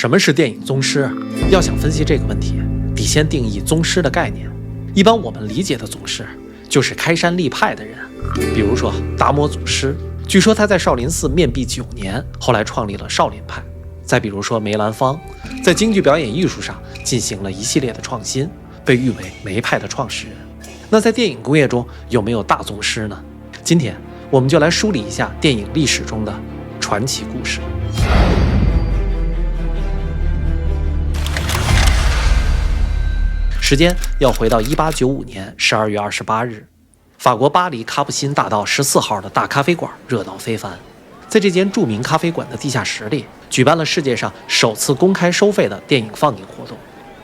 什么是电影宗师？要想分析这个问题，得先定义宗师的概念。一般我们理解的宗师，就是开山立派的人，比如说达摩祖师，据说他在少林寺面壁9年，后来创立了少林派。再比如说梅兰芳，在京剧表演艺术上进行了一系列的创新，被誉为梅派的创始人。那在电影工业中有没有大宗师呢？今天我们就来梳理一下电影历史中的传奇故事。时间要回到1895年12月28日，法国巴黎卡布辛大道14号的大咖啡馆热闹非凡。在这间著名咖啡馆的地下室里，举办了世界上首次公开收费的电影放映活动。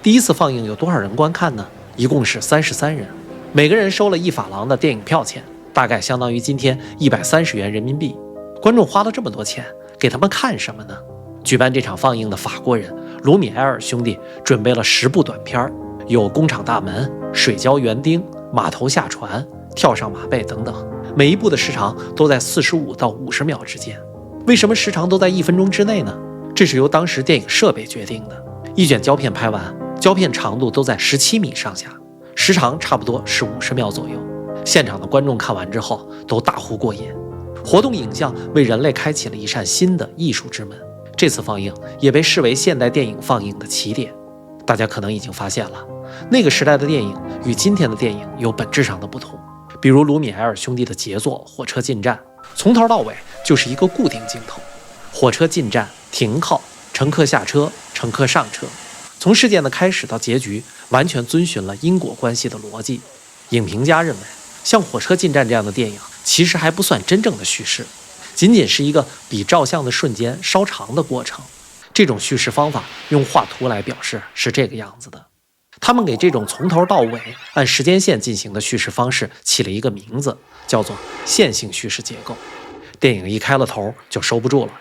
第一次放映有多少人观看呢？一共是33人，每个人收了1法郎的电影票钱，大概相当于今天130元人民币。观众花了这么多钱，给他们看什么呢？举办这场放映的法国人卢米埃尔兄弟准备了10部短片，有工厂大门、水浇园丁、码头下船、跳上马背等等，每一部的时长都在45到50秒之间。为什么时长都在1分钟之内呢？这是由当时电影设备决定的。一卷胶片拍完，胶片长度都在17米上下，时长差不多是50秒左右。现场的观众看完之后都大呼过瘾。活动影像为人类开启了一扇新的艺术之门。这次放映也被视为现代电影放映的起点。大家可能已经发现了，那个时代的电影与今天的电影有本质上的不同。比如卢米埃尔兄弟的杰作《火车进站》，从头到尾就是一个固定镜头，火车进站、停靠、乘客下车、乘客上车，从事件的开始到结局，完全遵循了因果关系的逻辑。影评家认为，像《火车进站》这样的电影其实还不算真正的叙事，仅仅是一个比照相的瞬间稍长的过程。这种叙事方法用画图来表示是这个样子的。他们给这种从头到尾按时间线进行的叙事方式起了一个名字，叫做线性叙事结构。电影一开了头就收不住了，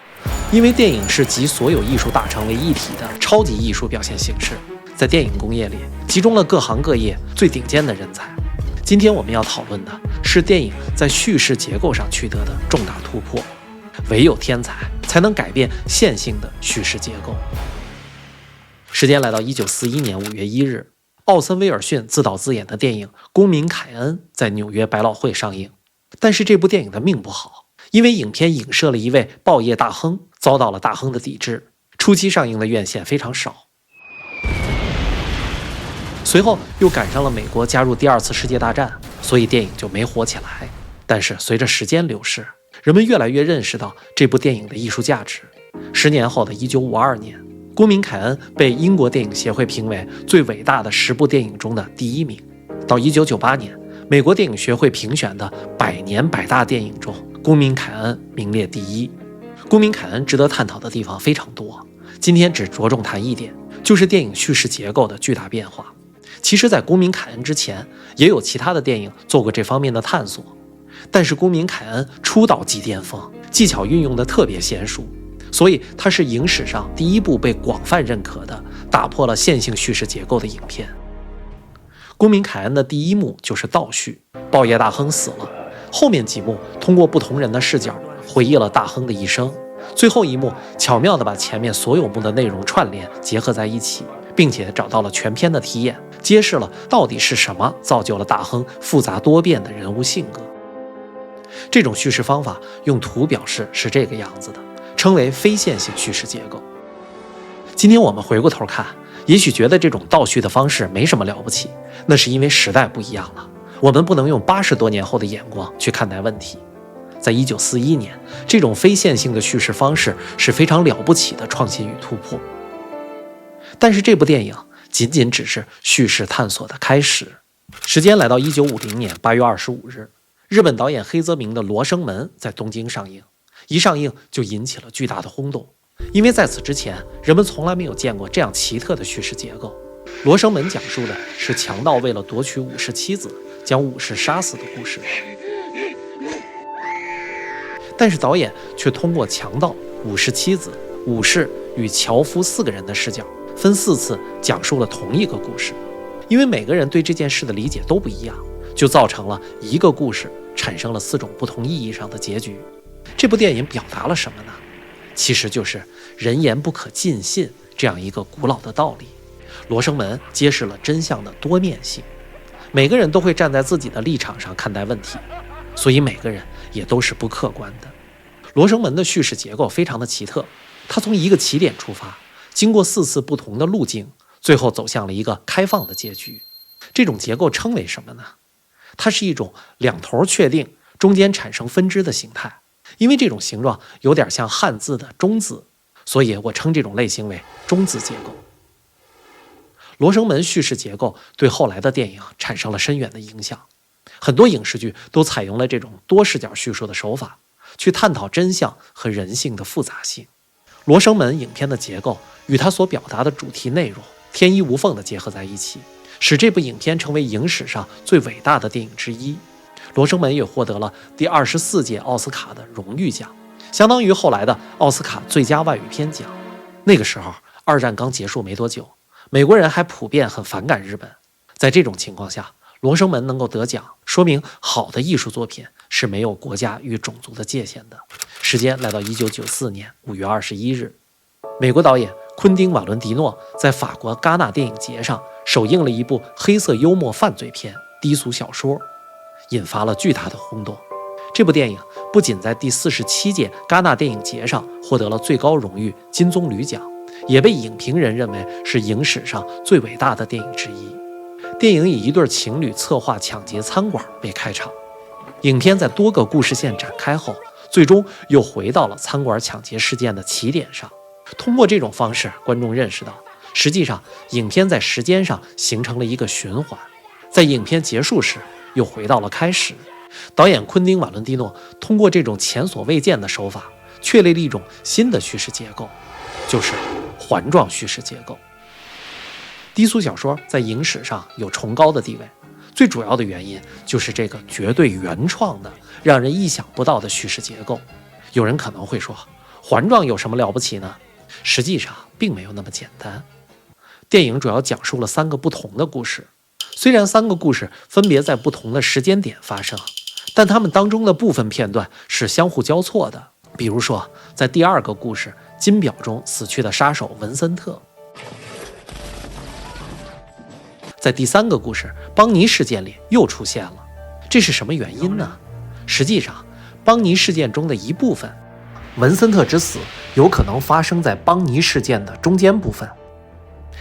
因为电影是集所有艺术大成为一体的超级艺术表现形式，在电影工业里集中了各行各业最顶尖的人才。今天我们要讨论的是电影在叙事结构上取得的重大突破，唯有天才才能改变线性的叙事结构。时间来到1941年5月1日，奥森·威尔逊自导自演的电影《公民凯恩》在纽约百老汇上映。但是这部电影的命不好，因为影片影射了一位报业大亨，遭到了大亨的抵制。初期上映的院线非常少，随后又赶上了美国加入第2次世界大战，所以电影就没火起来。但是随着时间流逝，人们越来越认识到这部电影的艺术价值。10年后的1952年，《公民凯恩》被英国电影协会评为最伟大的10部电影中的第1名。到1998年，美国电影学会评选的100年100大电影中，《公民凯恩》名列第1。《公民凯恩》值得探讨的地方非常多，今天只着重谈一点，就是电影叙事结构的巨大变化。其实在《公民凯恩》之前，也有其他的电影做过这方面的探索，但是《公民凯恩》出道即巅峰，技巧运用的特别娴熟，所以它是影史上第1部被广泛认可的打破了线性叙事结构的影片。公民凯恩的第1幕就是倒叙，报业大亨死了，后面几幕通过不同人的视角回忆了大亨的一生，最后一幕巧妙地把前面所有幕的内容串联结合在一起，并且找到了全片的题眼，揭示了到底是什么造就了大亨复杂多变的人物性格。这种叙事方法用图表示是这个样子的，称为非线性叙事结构。今天我们回过头看，也许觉得这种倒叙的方式没什么了不起，那是因为时代不一样了，我们不能用80多年后的眼光去看待问题。在1941年，这种非线性的叙事方式是非常了不起的创新与突破。但是这部电影仅仅只是叙事探索的开始。时间来到1950年8月25日，日本导演黑泽明的《罗生门》在东京上映，一上映就引起了巨大的轰动，因为在此之前，人们从来没有见过这样奇特的叙事结构。《罗生门》讲述的是强盗为了夺取武士妻子，将武士杀死的故事。但是导演却通过强盗、武士妻子、武士与樵夫4个人的视角，分4次讲述了同一个故事。因为每个人对这件事的理解都不一样，就造成了一个故事产生了4种不同意义上的结局。这部电影表达了什么呢？其实就是人言不可尽信，这样一个古老的道理。罗生门揭示了真相的多面性，每个人都会站在自己的立场上看待问题，所以每个人也都是不客观的。罗生门的叙事结构非常的奇特，它从一个起点出发，经过4次不同的路径，最后走向了一个开放的结局。这种结构称为什么呢？它是一种两头确定，中间产生分支的形态。因为这种形状有点像汉字的中字，所以我称这种类型为中字结构。罗生门叙事结构对后来的电影产生了深远的影响，很多影视剧都采用了这种多视角叙述的手法，去探讨真相和人性的复杂性。罗生门影片的结构与它所表达的主题内容天衣无缝地结合在一起，使这部影片成为影史上最伟大的电影之一。罗生门也获得了第24届奥斯卡的荣誉奖，相当于后来的奥斯卡最佳外语片奖。那个时候二战刚结束没多久，美国人还普遍很反感日本。在这种情况下，罗生门能够得奖，说明好的艺术作品是没有国家与种族的界限的。时间来到1994年5月21日，美国导演昆汀·瓦伦蒂诺在法国戛纳电影节上首映了一部黑色幽默犯罪片《低俗小说》，引发了巨大的轰动。这部电影不仅在第47届戛纳电影节上获得了最高荣誉金棕榈奖，也被影评人认为是影史上最伟大的电影之一。电影以一对情侣策划抢劫餐馆为开场，影片在多个故事线展开后，最终又回到了餐馆抢劫事件的起点上。通过这种方式，观众认识到，实际上影片在时间上形成了一个循环，在影片结束时又回到了开始。导演昆汀·瓦伦蒂诺通过这种前所未见的手法，确立了一种新的叙事结构，就是环状叙事结构。低俗小说在影史上有崇高的地位，最主要的原因就是这个绝对原创的、让人意想不到的叙事结构。有人可能会说，环状有什么了不起呢？实际上并没有那么简单。电影主要讲述了3个不同的故事，虽然3个故事分别在不同的时间点发生，但它们当中的部分片段是相互交错的。比如说，在第2个故事金表中死去的杀手文森特，在第3个故事邦尼事件里又出现了，这是什么原因呢？实际上，邦尼事件中的一部分，文森特之死有可能发生在邦尼事件的中间部分。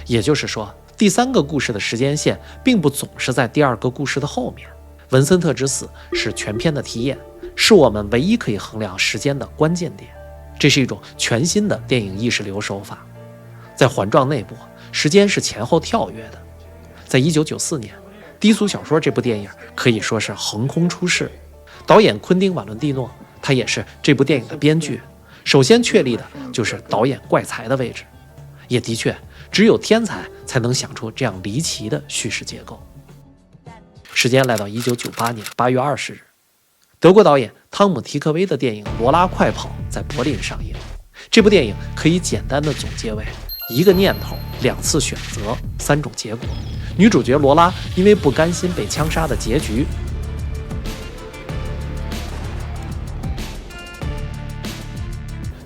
也就是说，第3个故事的时间线并不总是在第2个故事的后面。文森特之死是全片的题眼，是我们唯一可以衡量时间的关键点。这是一种全新的电影意识流手法。在环状内部，时间是前后跳跃的。在1994年，《低俗小说》这部电影可以说是横空出世。导演昆汀·瓦伦蒂诺，他也是这部电影的编剧，首先确立的就是导演怪才的位置。也的确，只有天才才能想出这样离奇的叙事结构。时间来到1998年8月20日，德国导演汤姆·提克威的电影《罗拉快跑》在柏林上映。这部电影可以简单的总结为一个念头、2次选择、3种结果。女主角罗拉因为不甘心被枪杀的结局，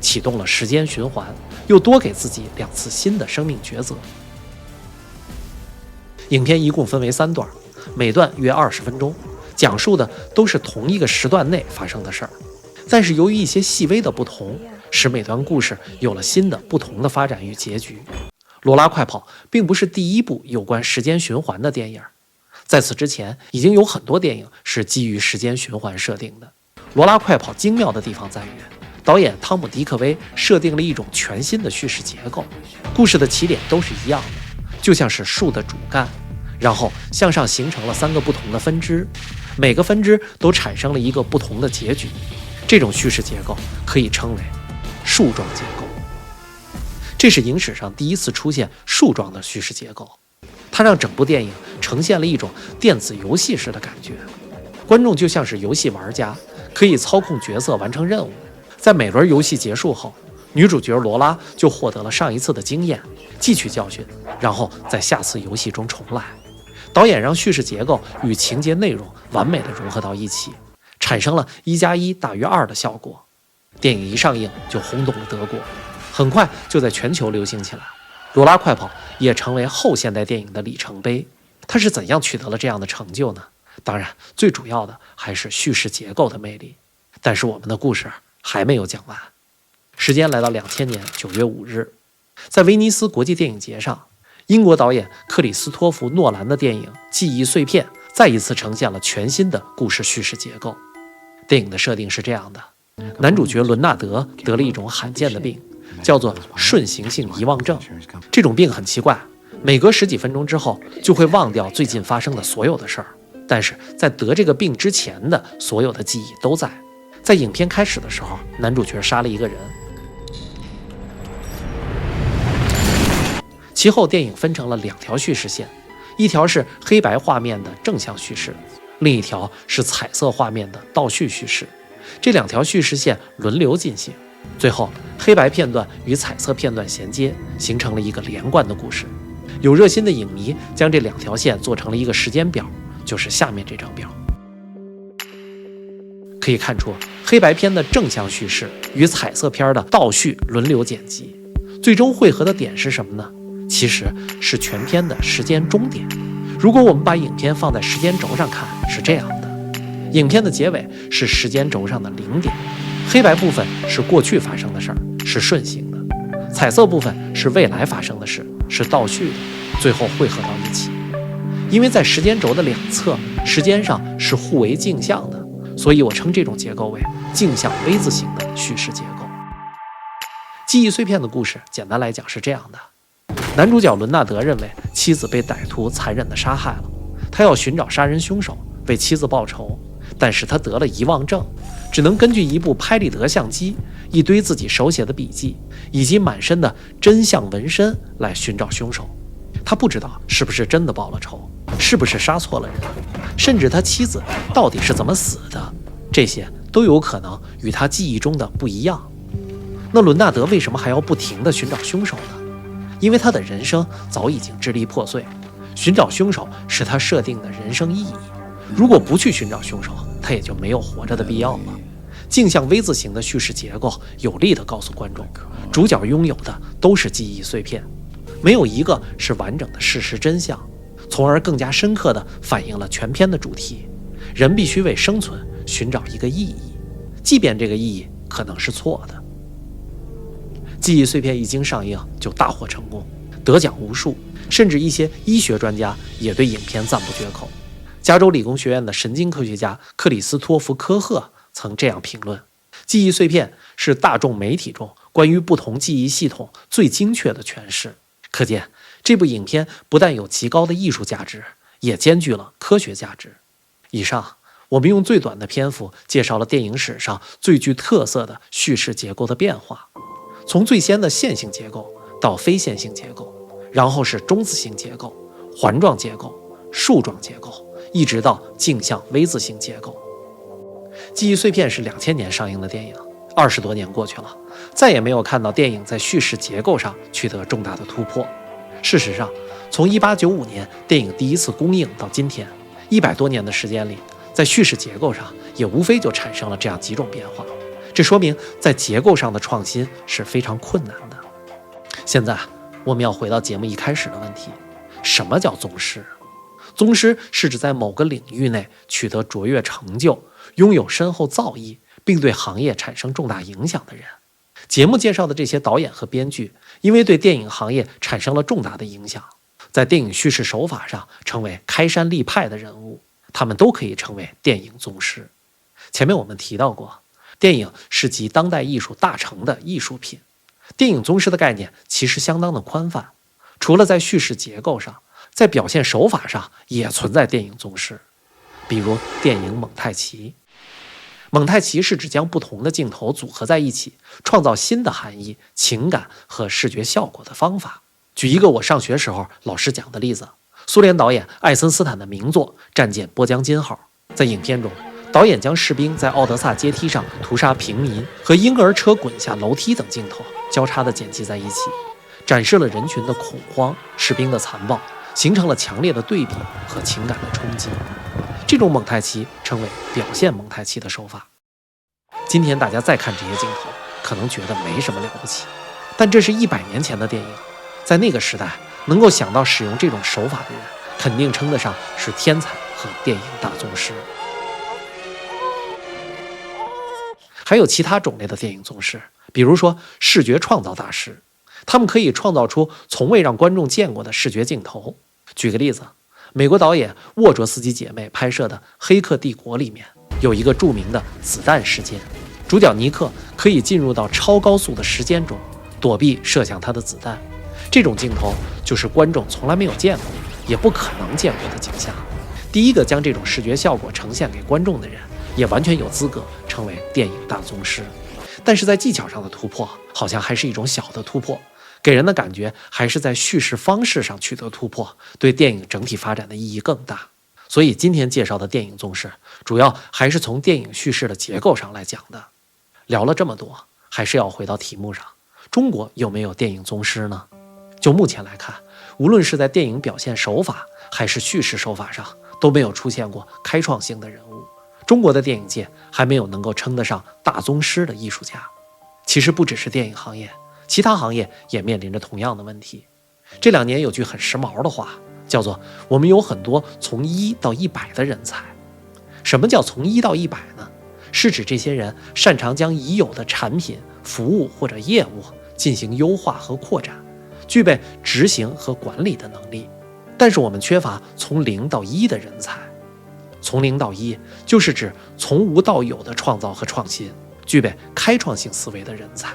启动了时间循环，又多给自己2次新的生命抉择。影片一共分为3段，每段约20分钟，讲述的都是同一个时段内发生的事儿，但是由于一些细微的不同，使每段故事有了新的不同的发展与结局。罗拉快跑并不是第一部有关时间循环的电影，在此之前已经有很多电影是基于时间循环设定的。罗拉快跑精妙的地方在于，导演汤姆·迪克威设定了一种全新的叙事结构，故事的起点都是一样的，就像是树的主干，然后向上形成了3个不同的分支，每个分支都产生了一个不同的结局。这种叙事结构可以称为树状结构。这是影史上第一次出现树状的叙事结构，它让整部电影呈现了一种电子游戏式的感觉，观众就像是游戏玩家，可以操控角色完成任务。在每轮游戏结束后，女主角罗拉就获得了上一次的经验，汲取教训，然后在下次游戏中重来。导演让叙事结构与情节内容完美的融合到一起，产生了1+1大于2的效果。电影一上映就轰动了德国，很快就在全球流行起来。罗拉快跑也成为后现代电影的里程碑。它是怎样取得了这样的成就呢？当然，最主要的还是叙事结构的魅力。但是我们的故事还没有讲完。时间来到2000年9月5日，在威尼斯国际电影节上，英国导演克里斯托弗·诺兰的电影《记忆碎片》再一次呈现了全新的故事叙事结构。电影的设定是这样的：男主角伦纳德得了一种罕见的病，叫做顺行性遗忘症。这种病很奇怪，每隔10几分钟之后就会忘掉最近发生的所有的事儿，但是在得这个病之前的所有的记忆都在。在影片开始的时候，男主角杀了一个人。其后电影分成了2条叙事线，一条是黑白画面的正向叙事，另一条是彩色画面的倒叙叙事。这2条叙事线轮流进行，最后黑白片段与彩色片段衔接，形成了一个连贯的故事。有热心的影迷将这2条线做成了一个时间表，就是下面这张表。可以看出，黑白片的正向叙事与彩色片的倒叙轮流剪辑，最终汇合的点是什么呢？其实是全片的时间终点。如果我们把影片放在时间轴上看，是这样的：影片的结尾是时间轴上的0点，黑白部分是过去发生的事儿，是顺行的；彩色部分是未来发生的事，是倒叙的，最后汇合到一起。因为在时间轴的2侧，时间上是互为镜像的，所以我称这种结构为镜像 V 字形的叙事结构。记忆碎片的故事简单来讲是这样的：男主角伦纳德认为妻子被歹徒残忍地杀害了，他要寻找杀人凶手，为妻子报仇，但是他得了遗忘症，只能根据一部拍立得相机、一堆自己手写的笔记以及满身的真相纹身来寻找凶手。他不知道是不是真的报了仇，是不是杀错了人，甚至他妻子到底是怎么死的，这些都有可能与他记忆中的不一样。那伦纳德为什么还要不停地寻找凶手呢？因为他的人生早已经支离破碎，寻找凶手是他设定的人生意义。如果不去寻找凶手，他也就没有活着的必要了。镜像 V 字形的叙事结构有力地告诉观众，主角拥有的都是记忆碎片，没有一个是完整的事实真相，从而更加深刻地反映了全片的主题：人必须为生存寻找一个意义，即便这个意义可能是错的。记忆碎片一经上映就大获成功，得奖无数，甚至一些医学专家也对影片赞不绝口。加州理工学院的神经科学家克里斯托弗·科赫曾这样评论：记忆碎片是大众媒体中关于不同记忆系统最精确的诠释。可见这部影片不但有极高的艺术价值，也兼具了科学价值。以上我们用最短的篇幅介绍了电影史上最具特色的叙事结构的变化，从最先的线性结构到非线性结构，然后是中子星结构、环状结构、树状结构，一直到镜像 V 字形结构。记忆碎片是2000年上映的电影，20多年过去了，再也没有看到电影在叙事结构上取得重大的突破。事实上，从1895年电影第一次公映到今天，100多年的时间里，在叙事结构上也无非就产生了这样几种变化。这说明在结构上的创新是非常困难的。现在我们要回到节目一开始的问题：什么叫宗师？宗师是指在某个领域内取得卓越成就，拥有深厚造诣，并对行业产生重大影响的人。节目介绍的这些导演和编剧，因为对电影行业产生了重大的影响，在电影叙事手法上成为开山立派的人物，他们都可以成为电影宗师。前面我们提到过，电影是集当代艺术大成的艺术品。电影宗师的概念其实相当的宽泛，除了在叙事结构上，在表现手法上也存在电影宗师。比如电影蒙太奇。蒙太奇是指将不同的镜头组合在一起，创造新的含义、情感和视觉效果的方法。举一个我上学时候老师讲的例子，苏联导演艾森斯坦的名作《战舰波江金号》。在影片中，导演将士兵在奥德萨阶梯上屠杀平民和婴儿车滚下楼梯等镜头交叉地剪辑在一起，展示了人群的恐慌、士兵的残暴，形成了强烈的对比和情感的冲击。这种蒙太奇称为表现蒙太奇的手法。今天大家再看这些镜头，可能觉得没什么了不起，但这是100年前的电影，在那个时代，能够想到使用这种手法的人，肯定称得上是天才和电影大宗师。还有其他种类的电影宗师，比如说视觉创造大师，他们可以创造出从未让观众见过的视觉镜头。举个例子，美国导演沃卓斯基姐妹拍摄的《黑客帝国》里面有一个著名的子弹事件，主角尼克可以进入到超高速的时间中，躲避射向他的子弹。这种镜头就是观众从来没有见过，也不可能见过的景象。第一个将这种视觉效果呈现给观众的人，也完全有资格成为电影大宗师。但是在技巧上的突破，好像还是一种小的突破，给人的感觉还是在叙事方式上取得突破，对电影整体发展的意义更大。所以今天介绍的电影宗师，主要还是从电影叙事的结构上来讲的。聊了这么多，还是要回到题目上，中国有没有电影宗师呢？就目前来看，无论是在电影表现手法还是叙事手法上，都没有出现过开创性的人物。中国的电影界还没有能够称得上大宗师的艺术家。其实不只是电影行业，其他行业也面临着同样的问题。这2年有句很时髦的话，叫做我们有很多从1到100的人才。什么叫从1到100呢？是指这些人擅长将已有的产品、服务或者业务进行优化和扩展，具备执行和管理的能力。但是我们缺乏从0到1的人才。从0到1就是指从无到有的创造和创新，具备开创性思维的人才。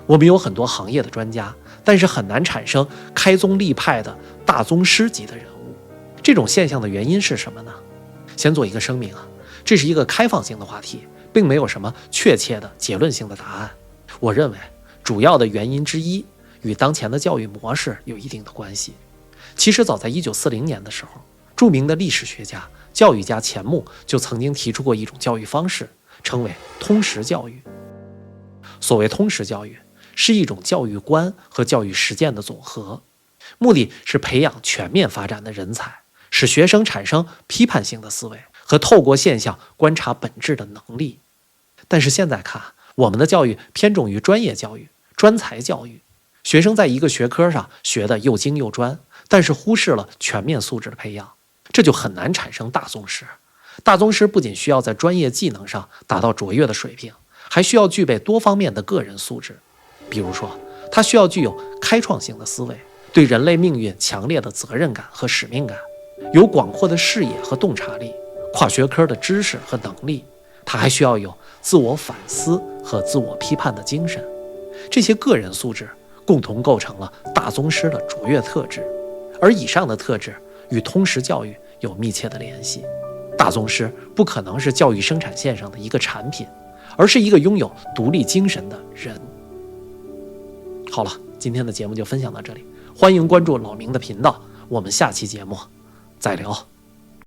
我们有很多行业的专家，但是很难产生开宗立派的大宗师级的人物。这种现象的原因是什么呢？先做一个声明啊，这是一个开放性的话题，并没有什么确切的结论性的答案。我认为主要的原因之一与当前的教育模式有一定的关系。其实早在1940年的时候，著名的历史学家、教育家钱穆就曾经提出过一种教育方式，称为通识教育。所谓通识教育，是一种教育观和教育实践的总和，目的是培养全面发展的人才，使学生产生批判性的思维和透过现象观察本质的能力。但是现在看，我们的教育偏重于专业教育、专才教育，学生在一个学科上学得又精又专，但是忽视了全面素质的培养，这就很难产生大宗师。大宗师不仅需要在专业技能上达到卓越的水平，还需要具备多方面的个人素质。比如说，他需要具有开创性的思维，对人类命运强烈的责任感和使命感，有广阔的视野和洞察力，跨学科的知识和能力。他还需要有自我反思和自我批判的精神。这些个人素质共同构成了大宗师的卓越特质，而以上的特质与通识教育有密切的联系。大宗师不可能是教育生产线上的一个产品，而是一个拥有独立精神的人。好了，今天的节目就分享到这里，欢迎关注老明的频道，我们下期节目再聊。